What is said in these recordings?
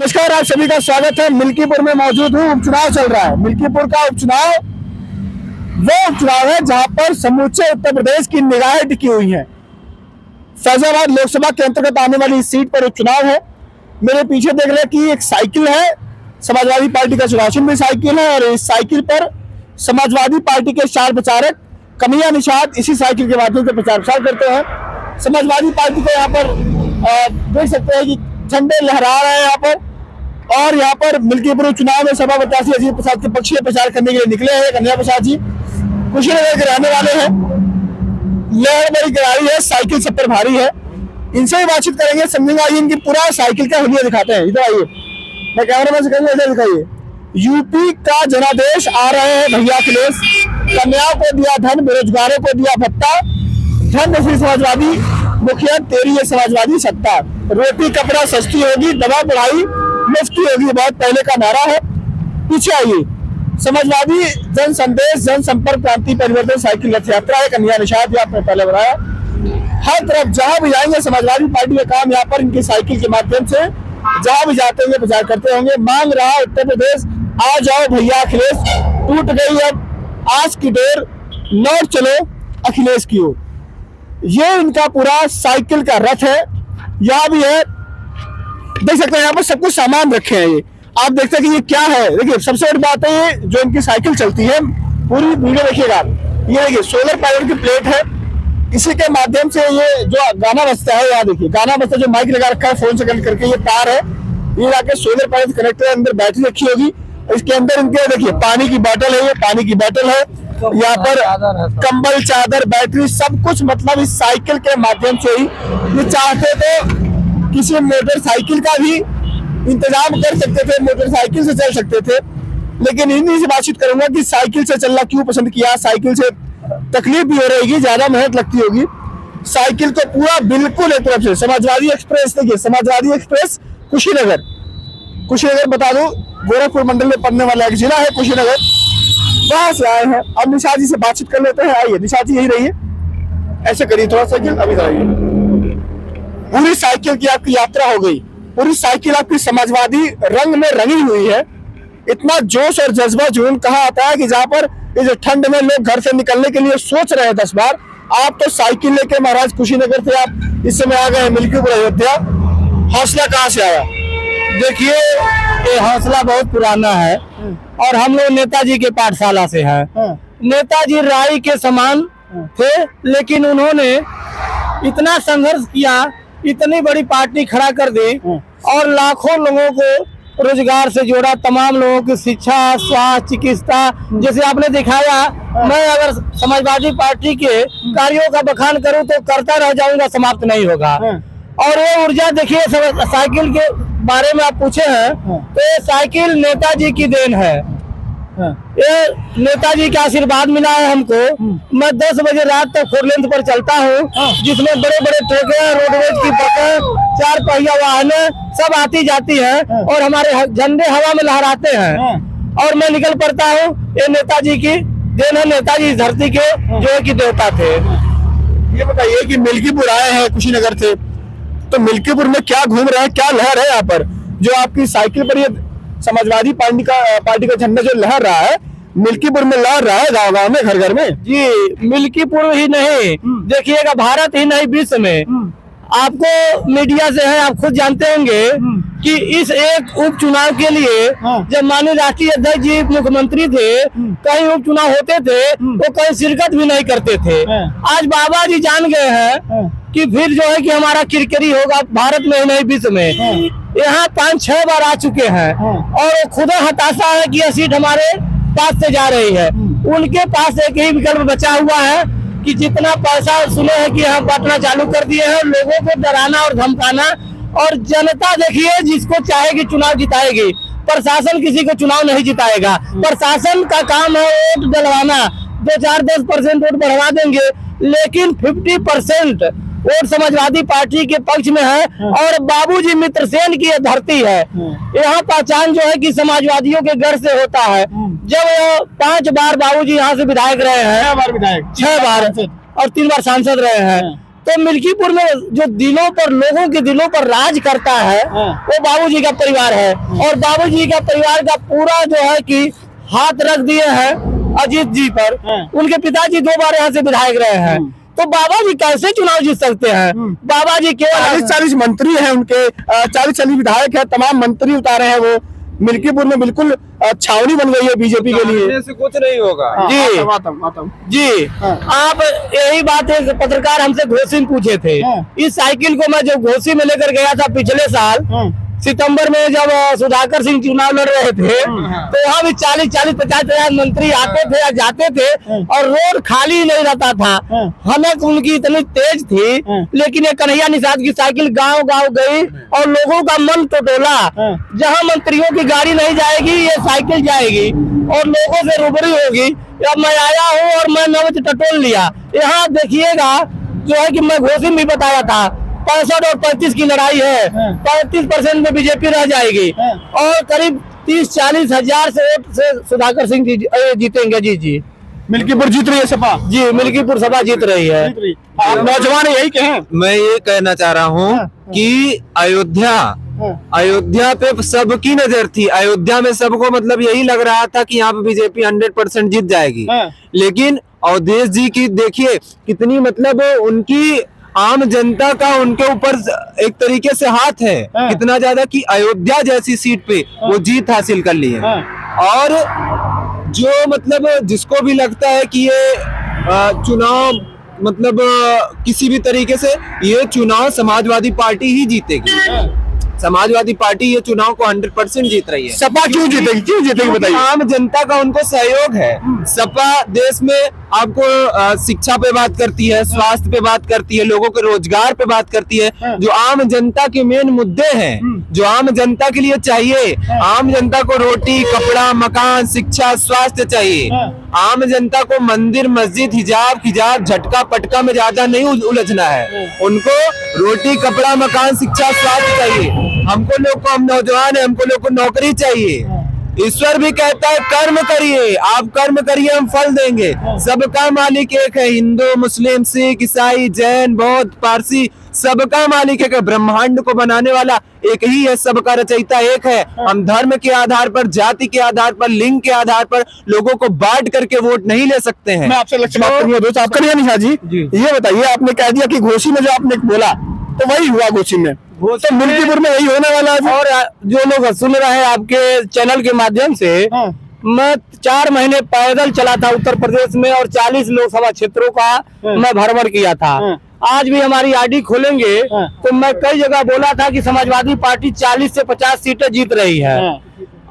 नमस्कार, आप सभी का स्वागत है। मिल्कीपुर में मौजूद हूँ। उपचुनाव चल रहा है। मिल्कीपुर का उपचुनाव वो उपचुनाव है जहां पर समूचे उत्तर प्रदेश की निगाहें टिकी हुई हैं। फैजाबाद लोकसभा के अंतर्गत आने वाली इस सीट पर उपचुनाव है। मेरे पीछे देख रहे हैं कि एक साइकिल है, समाजवादी पार्टी का चुनाव चिन्ह भी साइकिल है और इस साइकिल पर समाजवादी पार्टी के स्टार प्रचारक कन्हैया निषाद इसी साइकिल के माध्यम से प्रचार प्रसार करते हैं। समाजवादी पार्टी को यहाँ पर देख सकते हैं कि झंडे लहरा रहे हैं यहाँ पर, और यहाँ पर मिल्कीपुर चुनाव में सपा प्रत्याशी अजीत प्रसाद के पक्ष में प्रचार करने के लिए निकले हैं। कन्हैया प्रसाद जी कुशीनगर के रहने वाले हैं। लहर बड़ी करारी है, साइकिल सब पर भारी है। इनसे ही बातचीत करेंगे, समझेंगे। आइए इनकी पूरा साइकिल का हुलिया दिखाते हैं। इधर आइए, मैं कैमरा से कहूँगा इधर दिखाइए। यूपी का जनादेश आ रहे हैं भैया अखिलेश। कन्याओं को दिया धन, बेरोजगारों को दिया भत्ता, धन नसीब समाजवादी मुखिया तेरी ये समाजवादी सत्ता, रोटी कपड़ा सस्ती होगी, दवा पढ़ाई मुफ्ती होगी, बहुत पहले का नारा है। पीछे आइए, समाजवादी जन संदेश जन संपर्क क्रांति परिवर्तन साइकिल रथ यात्रा है। कन्हैया निषाद जी आपने पहले बताया, हर तरफ जहां भी जाएंगे समाजवादी पार्टी का काम यहाँ पर इनकी साइकिल के माध्यम से जहां भी जाते होंगे प्रचार करते होंगे। मांग रहा है उत्तर प्रदेश, आ जाओ भैया अखिलेश, टूट गई अब आस की डोर, लौट चलो अखिलेश की ओर। ये इनका पूरा साइकिल का रथ है। यहाँ भी है, देख सकते हैं यहाँ पर सब कुछ सामान रखे हैं। ये आप देखते हैं कि ये क्या है। देखिए सबसे बड़ी बात है, ये जो इनकी साइकिल चलती है, पूरी वीडियो देखिएगा। ये देखिए सोलर पावर की प्लेट है, इसी के माध्यम से ये जो गाना बजता है, यहाँ देखिए गाना बजता जो माइक लगा रखा है फोन से कनेक्ट करके, ये तार है, ये जाके सोलर पावर कनेक्ट है। अंदर बैटरी रखी होगी, इसके अंदर इनके देखिए पानी की बोतल है, ये पानी की बोतल है। यहाँ पर कंबल चादर बैटरी सब कुछ, मतलब इस साइकिल के माध्यम से ही ये चाहते तो किसी मोटरसाइकिल का भी इंतजाम कर सकते थे, मोटरसाइकिल से चल सकते थे। लेकिन इन्हीं से बातचीत करूंगा कि साइकिल से चलना क्यों पसंद किया। साइकिल से तकलीफ भी हो रहेगी, ज्यादा मेहनत लगती होगी। साइकिल को पूरा बिल्कुल एक तरफ से समाजवादी एक्सप्रेस, देखिए समाजवादी एक्सप्रेस कुशीनगर बता दो गोरखपुर मंडल में पड़ने वाला एक जिला है कुशीनगर, वहां से आए हैं। अब निषाद जी से बातचीत कर लेते हैं। आइए निषाद जी यही रहिए, ऐसे करिए थोड़ा साइकिल, अभी आइए। पूरी साइकिल की आपकी यात्रा हो गई, पूरी साइकिल आपकी समाजवादी रंग में रंगी हुई है। इतना जोश और जज्बा जुनून कहाँ आता है कि जहाँ पर इस ठंड में लोग घर से निकलने के लिए सोच रहे हैं 10 बार, आप तो साइकिल लेके महाराज कुशीनगर से आप इस समय आ गए मिल्कीपुर अयोध्या। हौसला कहाँ से आया? देखिए ये हौसला बहुत पुराना है और हम लोग नेताजी के पाठशाला से हैं। नेताजी राई के समान थे, लेकिन उन्होंने इतना संघर्ष किया, इतनी बड़ी पार्टी खड़ा कर दी और लाखों लोगों को रोजगार से जोड़ा, तमाम लोगों की शिक्षा, स्वास्थ्य, चिकित्सा। जैसे आपने दिखाया, मैं अगर समाजवादी पार्टी के कार्यों का बखान करूं तो करता रह जाऊंगा, समाप्त नहीं होगा। और ये ऊर्जा देखिए, साइकिल के बारे में आप पूछे हैं तो ये साइकिल नेताजी की देन है। ये नेताजी का आशीर्वाद मिला है हमको। मैं 10 बजे रात तक 4 लेन पर चलता हूँ, जिसमें बड़े बड़े ट्रकें, रोडवेज की बसें, 4 पहिया वाहनें सब आती जाती हैं और हमारे झंडे हवा में लहराते हैं और मैं निकल पड़ता हूँ। ये नेताजी की देन है, नेताजी इस धरती के जो है कि देवता थे। ये बताइए कि मिल्कीपुर आए हैं कुशीनगर से, तो मिल्कीपुर में क्या घूम रहे हैं, क्या लहर है यहाँ पर? जो आपकी साइकिल पर ये समाजवादी पार्टी का झंडा जो लहर रहा है, मिल्कीपुर में लहर रहा है, गांव गांव में, घर घर में। जी, मिल्कीपुर ही नहीं, देखिएगा भारत ही नहीं, विश्व में आपको मीडिया से है, आप खुद जानते होंगे कि इस एक उपचुनाव के लिए जब माननीय राष्ट्रीय अध्यक्ष जी मुख्यमंत्री थे, कहीं उपचुनाव होते थे वो कहीं शिरकत भी नहीं करते थे। आज बाबा जी जान गए हैं कि फिर जो है कि हमारा किरकिरी होगा, भारत में ही नहीं विश्व में। यहाँ 5-6 बार आ चुके हैं और वो खुद हताशा है कि यह सीट हमारे पास से जा रही है। उनके पास एक ही विकल्प बचा हुआ है कि जितना पैसा सुने हैं कि हम बांटना चालू कर दिए हैं, लोगों को डराना और धमकाना। और जनता देखिए जिसको चाहेगी चुनाव जिताएगी, प्रशासन किसी को चुनाव नहीं जिताएगा। प्रशासन का काम है वोट डलवाना, 2-4-10% वोट बढ़वा देंगे, लेकिन 50% वोट समाजवादी पार्टी के पक्ष में है। और बाबूजी मित्रसेन की ये धरती है। यहाँ पहचान जो है कि समाजवादियों के घर से होता है। जब 5 बार बाबूजी यहाँ से विधायक रहे हैं, 6 बार विधायक, 6 बार और 3 बार सांसद रहे हैं, तो मिल्कीपुर में जो दिलों पर, लोगों के दिलों पर राज करता है वो बाबूजी का परिवार है। और बाबूजी का परिवार का पूरा जो है कि हाथ रख दिए हैं अजीत जी पर। उनके पिताजी 2 बार यहाँ से विधायक रहे हैं, तो बाबा जी कैसे चुनाव जीत सकते हैं? बाबा जी केवल 40 मंत्री हैं उनके, 40 विधायक है, तमाम मंत्री उतारे हैं वो। मिल्कीपुर में बिल्कुल छावनी बन गई है बीजेपी के लिए। से कुछ नहीं होगा। जी आतम। जी आप यही बात है, पत्रकार हमसे घोसी में पूछे थे। इस साइकिल को मैं जब घोसी में लेकर गया था पिछले साल सितंबर में, जब सुधाकर सिंह चुनाव लड़ रहे थे, तो वहाँ भी 40-50 मंत्री आते थे या जाते थे और रोड खाली नहीं रहता था। हलक उनकी इतनी तेज थी, लेकिन ये कन्हैया निषाद की साइकिल गांव गांव गई और लोगों का मन टटोला। जहाँ मंत्रियों की गाड़ी नहीं जाएगी, ये साइकिल जाएगी और लोगों से रूबरू होगी। अब मैं आया हूँ और मैं नवज टटोल लिया। यहाँ देखिएगा जो है कि मैं घोषित भी बताया था 65 और 35 की लड़ाई है। 35% में बीजेपी रह जाएगी और करीब 30-40 हजार से वोट से सुधाकर सिंह जी जीतेंगे। जी मिल्कीपुर जीत रही है सपा। जी मिल्कीपुर सभा जीत रही है। आप नौजवान यही कहें। मैं ये कहना चाह रहा हूँ कि अयोध्या पे सबकी नजर थी। अयोध्या में सबको मतलब यही लग रहा था कि यहाँ पे बीजेपी 100% जीत जाएगी। लेकिन अवधेश जी की देखिए कितनी मतलब उनकी आम जनता का उनके ऊपर एक तरीके से हाथ है, इतना ज्यादा कि अयोध्या जैसी सीट पे वो जीत हासिल कर ली है। और जो मतलब जिसको भी लगता है कि ये चुनाव मतलब किसी भी तरीके से ये चुनाव समाजवादी पार्टी ही जीतेगी, समाजवादी पार्टी ये चुनाव को 100% जीत रही है। सपा क्यों जीतेगी बताइए। आम जनता का उनको सहयोग है। सपा देश में आपको शिक्षा पे बात करती है, स्वास्थ्य पे बात करती है, लोगों के रोजगार पे बात करती है, जो आम जनता के मेन मुद्दे हैं, जो आम जनता के लिए चाहिए। आम जनता को रोटी, कपड़ा, मकान, शिक्षा, स्वास्थ्य चाहिए। आम जनता को मंदिर, मस्जिद, हिजाब झटका पटका में ज्यादा नहीं उलझना है। उनको रोटी, कपड़ा, मकान, शिक्षा, स्वास्थ्य चाहिए। हमको लोग को, हम नौजवान है, हमको लोग को नौकरी चाहिए। ईश्वर भी कहता है कर्म करिए, आप कर्म करिए हम फल देंगे। सबका मालिक एक है, हिंदू, मुस्लिम, सिख, ईसाई, जैन, बौद्ध, पारसी, सबका मालिक एक है। ब्रह्मांड को बनाने वाला एक ही है, सबका रचयिता एक है। हम धर्म के आधार पर, जाति के आधार पर, लिंग के आधार पर लोगों को बांट करके वोट नहीं ले सकते हैं। मैं आपसे लक्ष्य बात करूंगा दोस्त, आपका निशा जी ये बताइए, आपने कह दिया कि घोसी में जो आपने बोला तो वही हुआ घोसी में, तो मिल्कीपुर में यही होने वाला है। और जो लोग सुन रहे हैं आपके चैनल के माध्यम से, मैं 4 महीने पैदल चला था उत्तर प्रदेश में और 40 लोकसभा क्षेत्रों का मैं भ्रमण किया था। आज भी हमारी आईडी खोलेंगे तो मैं कई जगह बोला था कि समाजवादी पार्टी 40 से 50 सीटें जीत रही है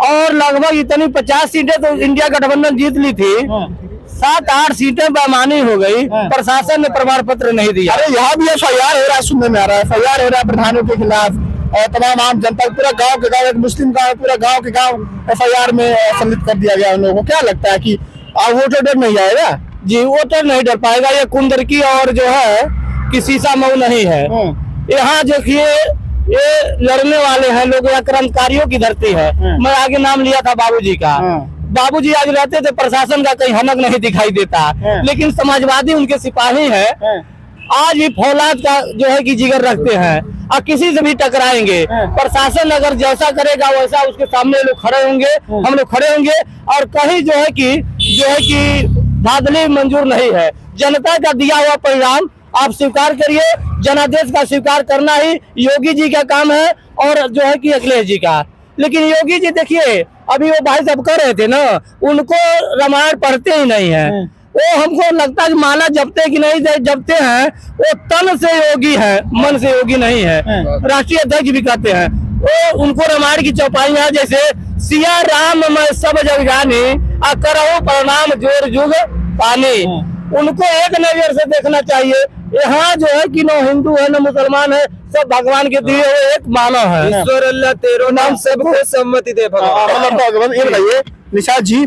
और लगभग इतनी 50 सीटें तो इंडिया गठबंधन जीत ली थी। 7-8 सीटें बेमानी हो गई, प्रशासन ने प्रमाण पत्र नहीं दिया। अरे यहाँ भी FIR हो रहा है, सुनने में आ रहा है, FIR हो रहा है प्रधानों के खिलाफ और तमाम आम जनता, पूरा गांव के गांव, एक मुस्लिम गांव, पूरा गांव के गांव FIR में सम्मिलित कर दिया गया उन लोगों को। क्या लगता है कि वोटर डर नहीं आएगा? जी वोटर नहीं डर पाएगा। ये कुंदरकी और जो है कि शीशा मऊ नहीं है। यहाँ देखिए ये लड़ने वाले हैं लोग, या क्रांतिकारियों की धरती है। मैं आगे नाम लिया था बाबूजी का। बाबूजी आज रहते थे, प्रशासन का कहीं हनक नहीं दिखाई देता, लेकिन समाजवादी उनके सिपाही है। आज भी फौलाद का जो है कि जिगर रखते हैं और किसी से भी टकराएंगे। प्रशासन अगर जैसा करेगा वैसा उसके सामने लोग खड़े होंगे, हम लोग खड़े होंगे। और कहीं जो है कि धांधली मंजूर नहीं है। जनता का दिया हुआ परिणाम आप स्वीकार करिए। जनादेश का स्वीकार करना ही योगी जी का काम है और जो है कि अखिलेश जी का। लेकिन योगी जी देखिए, अभी वो भाई साहब कह रहे थे ना, उनको रामायण पढ़ते ही नहीं है। वो हमको लगता है कि माला जपते कि नहीं जपते हैं, वो तन से योगी है, मन से योगी नहीं है। राष्ट्रीय अध्यक्ष भी कहते हैं वो, उनको रामायण की चौपाइयां जैसे सिया राम मैं सब जग जानी आ करहु प्रणाम जोर जुग पानी, उनको एक नजर से देखना चाहिए। यहाँ जो है कि न हिंदू है न मुसलमान है, सब भगवान के दिए हुए एक मानव है। ईश्वर अल्लाह तेरो नाम सबको सम्मति दे भगवान। ये बताइए निशाद जी,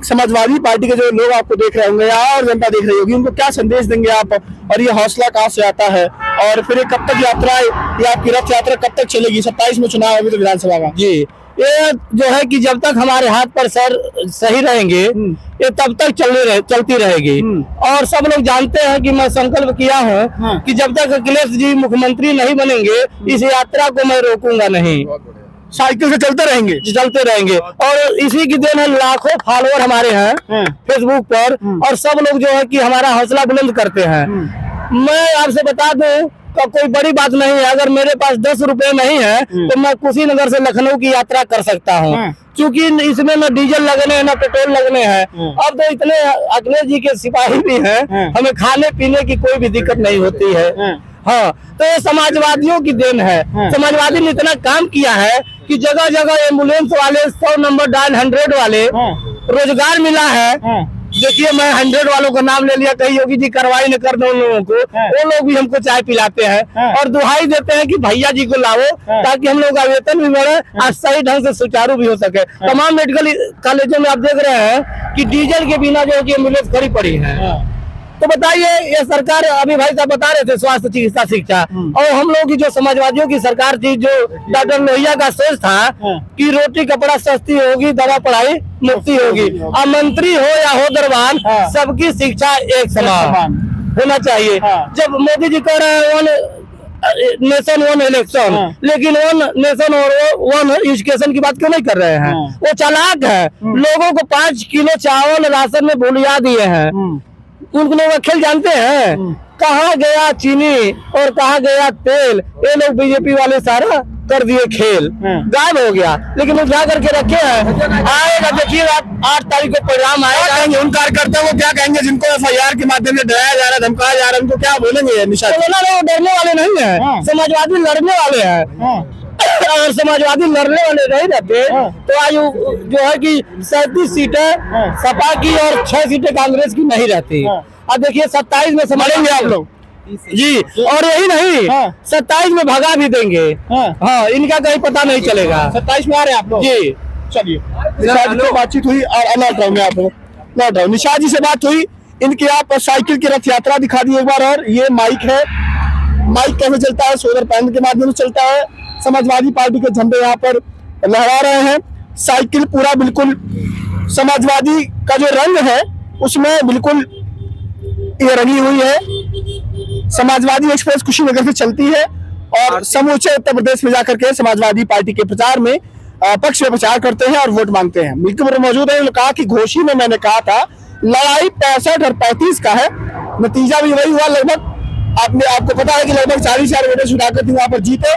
समाजवादी पार्टी के जो लोग आपको देख रहे होंगे या और जनता देख रही होगी, उनको क्या संदेश देंगे आप? और ये हौसला कहाँ से आता है? और फिर कब तक यात्रा, ये आपकी रथ यात्रा कब तक चलेगी? 27 में चुनाव अभी तो विधानसभा का। जी ये जो है कि जब तक हमारे हाथ पर सर सही रहेंगे ये तब तक चलती रहेगी। और सब लोग जानते हैं कि मैं संकल्प किया हूँ कि जब तक अखिलेश जी मुख्यमंत्री नहीं बनेंगे इस यात्रा को मैं रोकूंगा नहीं, साइकिल से चलते रहेंगे। और इसी की देन है, लाखों फॉलोअर हमारे हैं फेसबुक पर और सब लोग जो है कि हमारा हौसला बुलंद करते हैं। मैं आपसे बता दूं का कोई बड़ी बात नहीं है, अगर मेरे पास 10 रुपए नहीं है तो मैं कुशीनगर से लखनऊ की यात्रा कर सकता हूँ, क्योंकि इसमें न डीजल लगने हैं न पेट्रोल लगने हैं। अब तो इतने अखिलेश जी के सिपाही भी हैं, हमें खाने पीने की कोई भी दिक्कत नहीं होती है। हाँ, तो ये समाजवादियों की देन है। समाजवादी ने इतना काम किया है कि जगह जगह एम्बुलेंस वाले, 100 नंबर डायल 100 वाले रोजगार मिला है। देखिए मैं 100 वालों का नाम ले लिया, कहीं योगी जी कार्रवाई न कर दो उन लोगों को, वो लोग भी हमको चाय पिलाते हैं और दुहाई देते हैं कि भैया जी को लाओ ताकि हम लोग का वेतन भी बढ़े और सही ढंग से सुचारू भी हो सके। तमाम मेडिकल कॉलेजों में आप देख रहे हैं कि डीजल के बिना जो है एम्बुलेंस खड़ी पड़ी है। तो बताइए, ये सरकार अभी भाई साहब बता रहे थे स्वास्थ्य, चिकित्सा, शिक्षा, और हम लोग की जो समाजवादियों की सरकार थी, जो डॉक्टर लोहिया का सोच था कि रोटी कपड़ा सस्ती होगी, दवा पढ़ाई मुफ्ती होगी, अब मंत्री हो या हो दरबान सबकी शिक्षा एक समान होना चाहिए। जब मोदी जी कह रहे हैं वन नेशन वन इलेक्शन, लेकिन वन नेशन और वन एजुकेशन की बात क्यों नहीं कर रहे हैं? वो चालाक है, लोगों को 5 किलो चावल राशन में भूलिया दिए हैं। उनको लोग खेल जानते हैं, कहाँ गया चीनी और कहाँ गया तेल, ये लोग बीजेपी वाले सारा कर दिए खेल, गायब हो गया। लेकिन वो क्या करके रखे हैं, आएगा देखिए 8 तारीख को परिणाम आएगा। उन कार्यकर्ताओं को क्या कहेंगे जिनको FIR के माध्यम से डराया जा रहा है, धमकाया जा रहा है, उनको क्या बोलेंगे? निशाद वो डरने वाले नहीं है, समाजवादी लड़ने वाले हैं। अगर समाजवादी लड़ने वाले नहीं रहते तो आज जो है कि 37 सीटें सपा की और 6 सीटें कांग्रेस की नहीं रहती। अब देखिए 27 में संभालेंगे आप लोग जी, और यही नहीं 27 में भगा भी देंगे। हाँ, इनका कहीं पता नहीं चलेगा। 27 में आ रहे हैं आप लोग जी। चलिए, निषाद जी से बातचीत हुई और लौट रहा हूँ। निषाद जी से बात हुई, इनके आप साइकिल की रथ यात्रा दिखा दी एक बार। और ये माइक है, माइक कैसे चलता है? सोलर पैनल के माध्यम से चलता है। समाजवादी पार्टी के झंडे यहाँ पर लहरा रहे हैं। साइकिल पूरा बिल्कुल समाजवादी का जो रंग है उसमें बिल्कुल ये रंगी हुई है। समाजवादी एक्सप्रेस कुशीनगर से चलती है और समूचे उत्तर प्रदेश में जाकर के समाजवादी पार्टी के प्रचार में पक्ष में प्रचार करते हैं और वोट मांगते हैं। मिल्कीपुर में मौजूद है, कहा कि घोषी में मैंने कहा था लड़ाई 65 और 35 का है, नतीजा भी वही हुआ। लगभग आपको पता है कि लगभग 40,000 वोटर छुड़ाकर वहां पर जीते,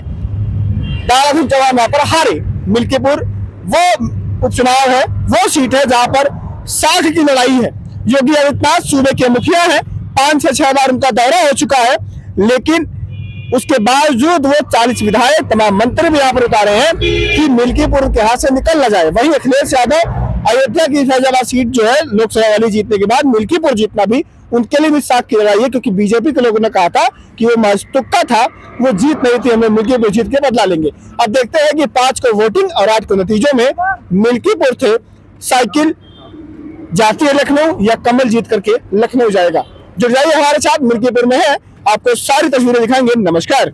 दारा सिंह चौहान वहां पर हारे। मिल्कीपुर वो उपचुनाव है, वो सीट है जहां पर 60 की लड़ाई है। योगी आदित्यनाथ सूबे के मुखिया है, 5 से 6 बार उनका दौरा हो चुका है, लेकिन उसके बावजूद वो 40 विधायक, तमाम मंत्री भी यहाँ पर उतारे हैं कि मिल्कीपुर के हाथ से निकल न जाए। वहीं अखिलेश यादव अयोध्या की फैजाबाद सीट जो है लोकसभा वाली जीतने के बाद मिल्कीपुर जीतना भी उनके लिए भी साख की लड़ाई है, क्योंकि बीजेपी के लोगों ने कहा था कि वो तुक्का था, वो जीत नहीं थी, हमें मिल्कीपुर जीत के बदला लेंगे। अब देखते हैं कि 5 को वोटिंग और 8 को नतीजों में मिल्कीपुर थे साइकिल जाती है लखनऊ या कमल जीत करके लखनऊ जाएगा। जुड़ जाइए हमारे साथ, मिल्कीपुर में है, आपको सारी तस्वीरें दिखाएंगे। नमस्कार।